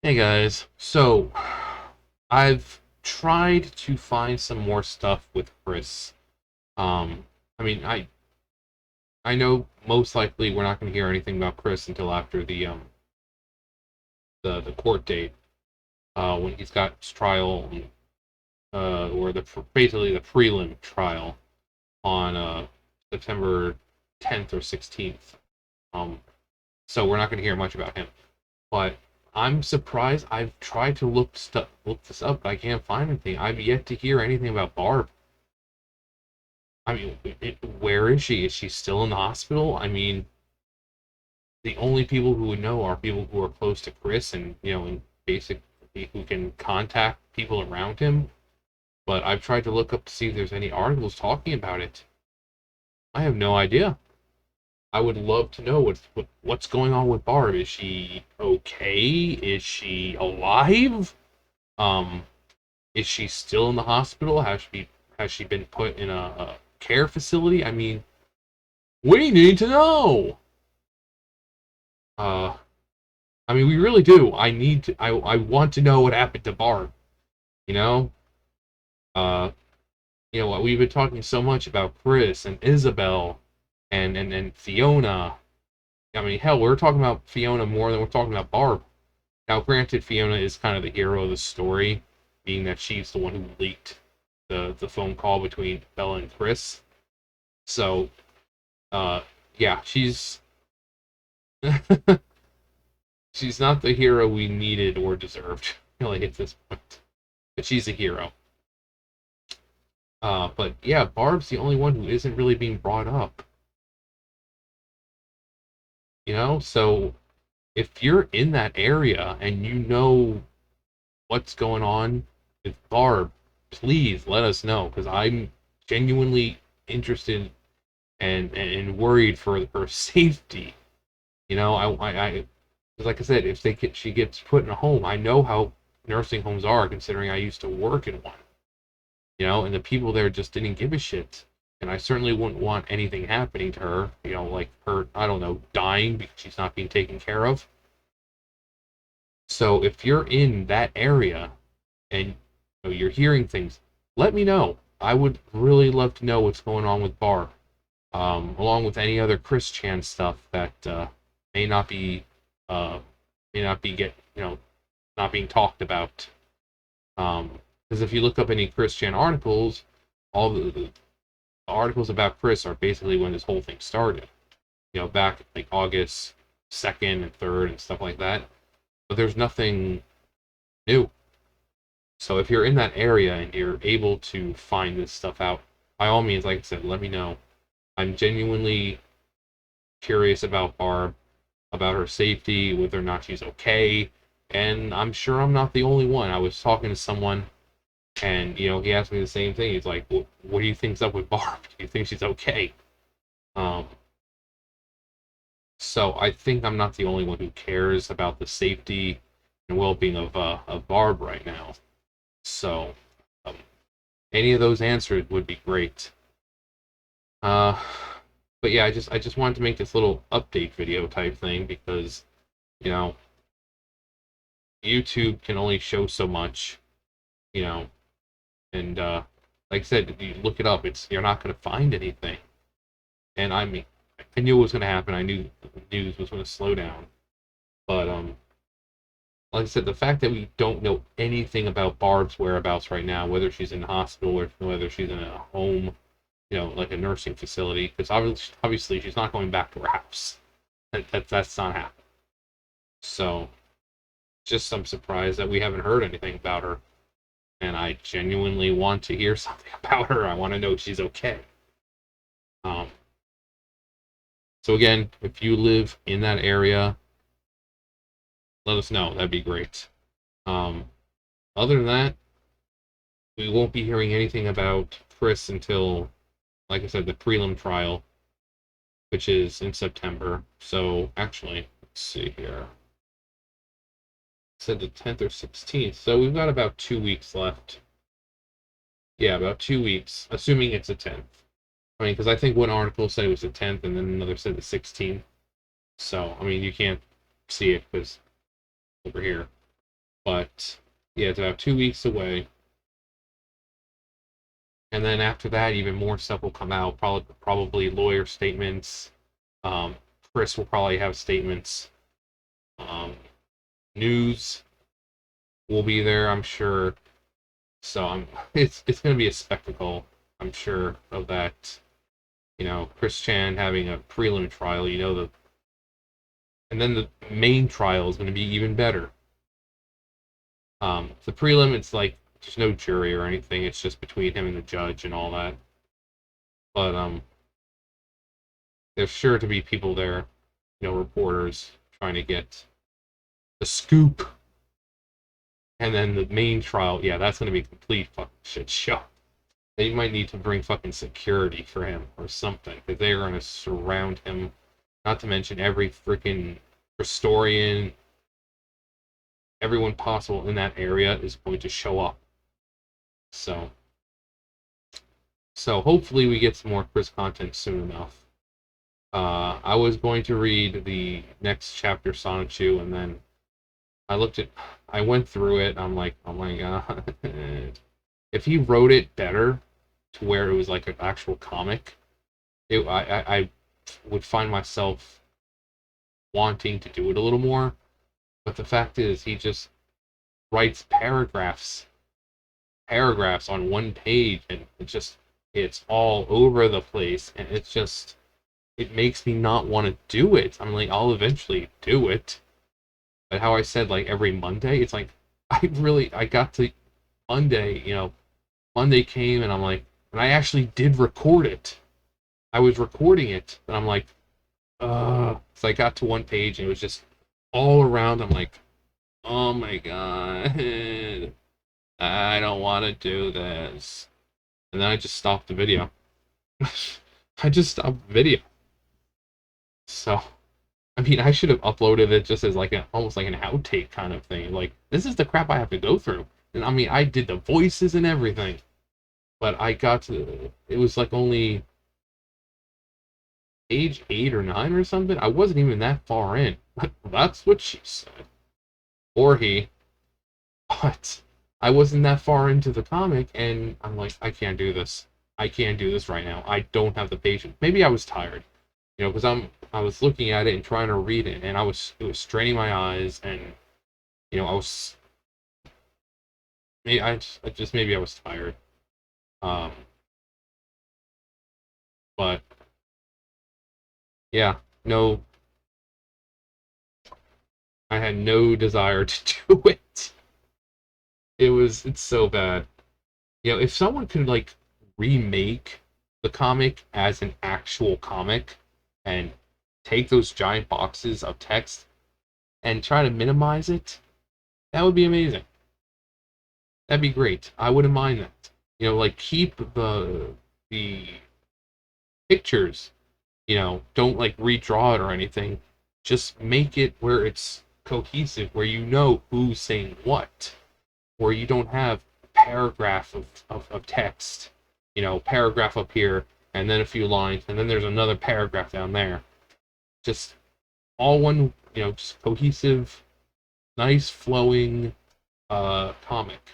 Hey guys, so I've tried to find some more stuff with Chris. Um, I mean, I know most likely we're not going to hear anything about Chris until after the court date, when he's got his trial, or basically the prelim trial on September 10th or 16th. Um, so we're not going to hear much about him. But I'm surprised. I've tried to look this up, but I can't find anything. I've yet to hear anything about Barb. I mean, where is she? Is she still in the hospital? I mean, the only people who would know are people who are close to Chris and and basically who can contact people around him. But I've tried to look up to see if there's any articles talking about it. I have no idea. I would love to know what's going on with Barb. Is she okay? Is she alive? Um, Is she still in the hospital? Has she been put in a care facility? I mean, we need to know. Uh, I mean, we really do. I need to. I want to know what happened to Barb. You know. Uh, what we've been talking so much about Chris and Isabel, and Fiona. I mean, hell, we're talking about Fiona more than we're talking about Barb. Now, granted, Fiona is kind of the hero of the story, being that she's the one who leaked the phone call between Bella and Chris. So, uh, yeah, she's not the hero we needed or deserved, really, at this point. But she's a hero. But yeah, Barb's the only one who isn't really being brought up. So if you're in that area and you know what's going on with Barb, please let us know because I'm genuinely interested and worried for her safety. I like I said, if she gets put in a home, I know how nursing homes are, considering I used to work in one. And the people there just didn't give a shit. And I certainly wouldn't want anything happening to her. Like her, I don't know, dying because she's not being taken care of. So if you're in that area and you're hearing things, let me know. I would really love to know what's going on with Barb, along with any other Chris Chan stuff that may not be uh, may not be get not being talked about. Because if you look up any Chris Chan articles, all the articles about Chris are basically when this whole thing started. Back like August 2nd and 3rd and stuff like that. But there's nothing new. So if you're in that area and you're able to find this stuff out, by all means, like I said, let me know. I'm genuinely curious about Barb, about her safety, whether or not she's okay. And I'm sure I'm not the only one. I was talking to someone, and he asked me the same thing. He's like, "What do you think's up with Barb? Do you think she's okay?" Um, so I think I'm not the only one who cares about the safety and well-being of Barb right now. So um, any of those answers would be great. Uh, but yeah, I just wanted to make this little update video type thing because you know YouTube can only show so much, you know, and like I said, if you look it up, you're not going to find anything. And I mean, I knew it was going to happen. I knew the news was going to slow down, but like I said, the fact that we don't know anything about Barb's whereabouts right now, whether she's in the hospital or whether she's in a home, like a nursing facility, because obviously she's not going back to her house. That's not happening. So, just some surprise that we haven't heard anything about her. And I genuinely want to hear something about her. I want to know if she's okay. Um, so again, if you live in that area, let us know. That'd be great. Um, Other than that, we won't be hearing anything about Chris until, like I said, the prelim trial, which is in September. So actually, let's see here. It said the 10th or 16th. So we've got about 2 weeks left. Yeah, about 2 weeks, assuming it's the 10th. I mean, because I think one article said it was the 10th, and then another said the 16th. So, I mean, you can't see it because over here. But yeah, it's about 2 weeks away. And then after that, even more stuff will come out. Probably lawyer statements. Chris will probably have statements. Um, News will be there, I'm sure. So it's going to be a spectacle, I'm sure, of that. Chris Chan having a prelim trial. And then the main trial is going to be even better. The prelim, it's like there's no jury or anything. It's just between him and the judge and all that. But there's sure to be people there, reporters trying to get the scoop. And then the main trial, yeah, that's gonna be a complete fucking shit show. They might need to bring fucking security for him or something, because they're gonna surround him. Not to mention every freaking historian, everyone possible in that area is going to show up. So hopefully we get some more Chris content soon enough. I was going to read the next chapter, Sonichu, and then I went through it, and I'm like, oh my god. If he wrote it better to where it was like an actual comic, I would find myself wanting to do it a little more. But the fact is, he just writes paragraphs on one page, and it's all over the place, and it makes me not want to do it. I'm like, I'll eventually do it. But how I said, like, every Monday, it's like, I got to Monday, Monday came, and I'm like, and I actually did record it. I was recording it, and I'm like, so I got to one page, and it was just all around. I'm like, oh my god, I don't want to do this. And then I just stopped the video. I just stopped the video. So, I mean, I should have uploaded it just as like almost like an outtake kind of thing. Like, this is the crap I have to go through. And I mean, I did the voices and everything. But it was like only age 8 or 9 or something. I wasn't even that far in. That's what she said. Or he. But I wasn't that far into the comic, and I'm like, I can't do this. I can't do this right now. I don't have the patience. Maybe I was tired, because I was looking at it and trying to read it, and it was straining my eyes, and I was maybe maybe I was tired. But yeah, no, I had no desire to do it. It's so bad. If someone could like remake the comic as an actual comic and take those giant boxes of text and try to minimize it, that would be amazing. That'd be great. I wouldn't mind that. Like keep the pictures, don't like redraw it or anything. Just make it where it's cohesive, where you know who's saying what, where you don't have a paragraph of text, paragraph up here, and then a few lines, and then there's another paragraph down there. Just all one, just cohesive, nice flowing comic.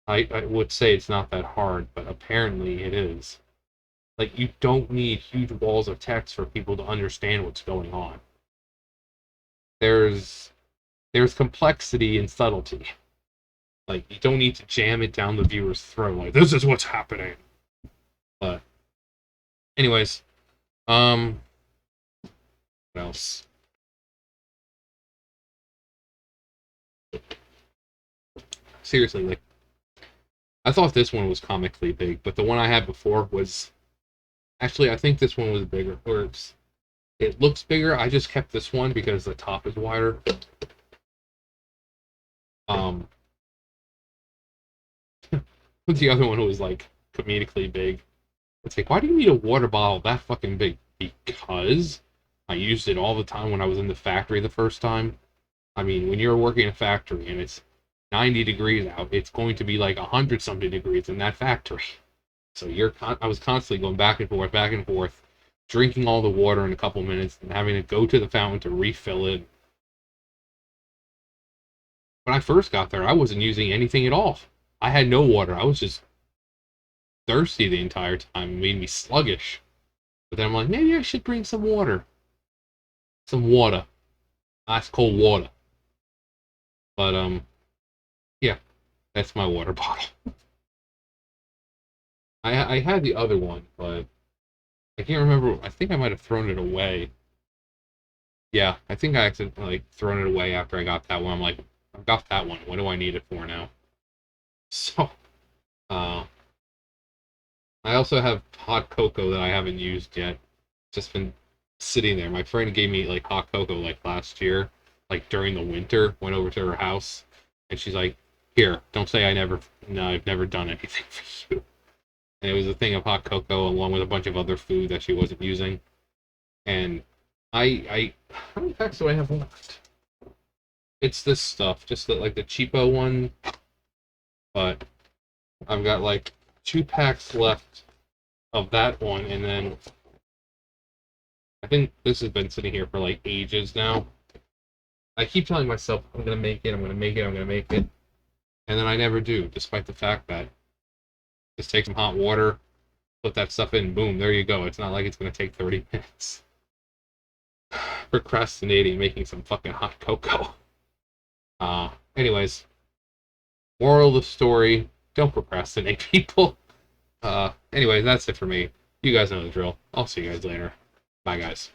I would say it's not that hard, but apparently it is. Like, you don't need huge walls of text for people to understand what's going on. There's complexity and subtlety. Like, you don't need to jam it down the viewer's throat, like, this is what's happening. But, anyways, what else? Seriously, like, I thought this one was comically big, but the one I had before was... Actually, I think this one was bigger. Or it looks bigger. I just kept this one because the top is wider. The other one was like comedically big. It's like, why do you need a water bottle that fucking big? Because I used it all the time when I was in the factory the first time. I mean, when you're working in a factory and it's 90 degrees out, it's going to be like 100 something degrees in that factory. So I was constantly going back and forth, drinking all the water in a couple minutes and having to go to the fountain to refill it. when I first got there, I wasn't using anything at all. I had no water. I was just thirsty the entire time. It made me sluggish. But then I'm like, maybe I should bring some water. Some water. Ice cold water. But yeah, that's my water bottle. I had the other one, but I can't remember. I think I might have thrown it away. Yeah, I think I accidentally thrown it away after I got that one. I'm like, I've got that one. What do I need it for now? So, uh, I also have hot cocoa that I haven't used yet. Just been sitting there. My friend gave me like hot cocoa like last year, like during the winter. Went over to her house, and she's like, "Here, don't say I never. No, I've never done anything for you." And it was a thing of hot cocoa along with a bunch of other food that she wasn't using. And I how many packs do I have left? It's this stuff, just like the cheapo one, but I've got like 2 packs left of that one, and then I think this has been sitting here for like ages now. I keep telling myself I'm gonna make it, I'm gonna make it, I'm gonna make it, and then I never do, despite the fact that just take some hot water, put that stuff in, boom, there you go. It's not like it's gonna take 30 minutes. Procrastinating, making some fucking hot cocoa. Anyways, moral of the story: don't procrastinate, people. Anyways, that's it for me. You guys know the drill. I'll see you guys later. Bye, guys.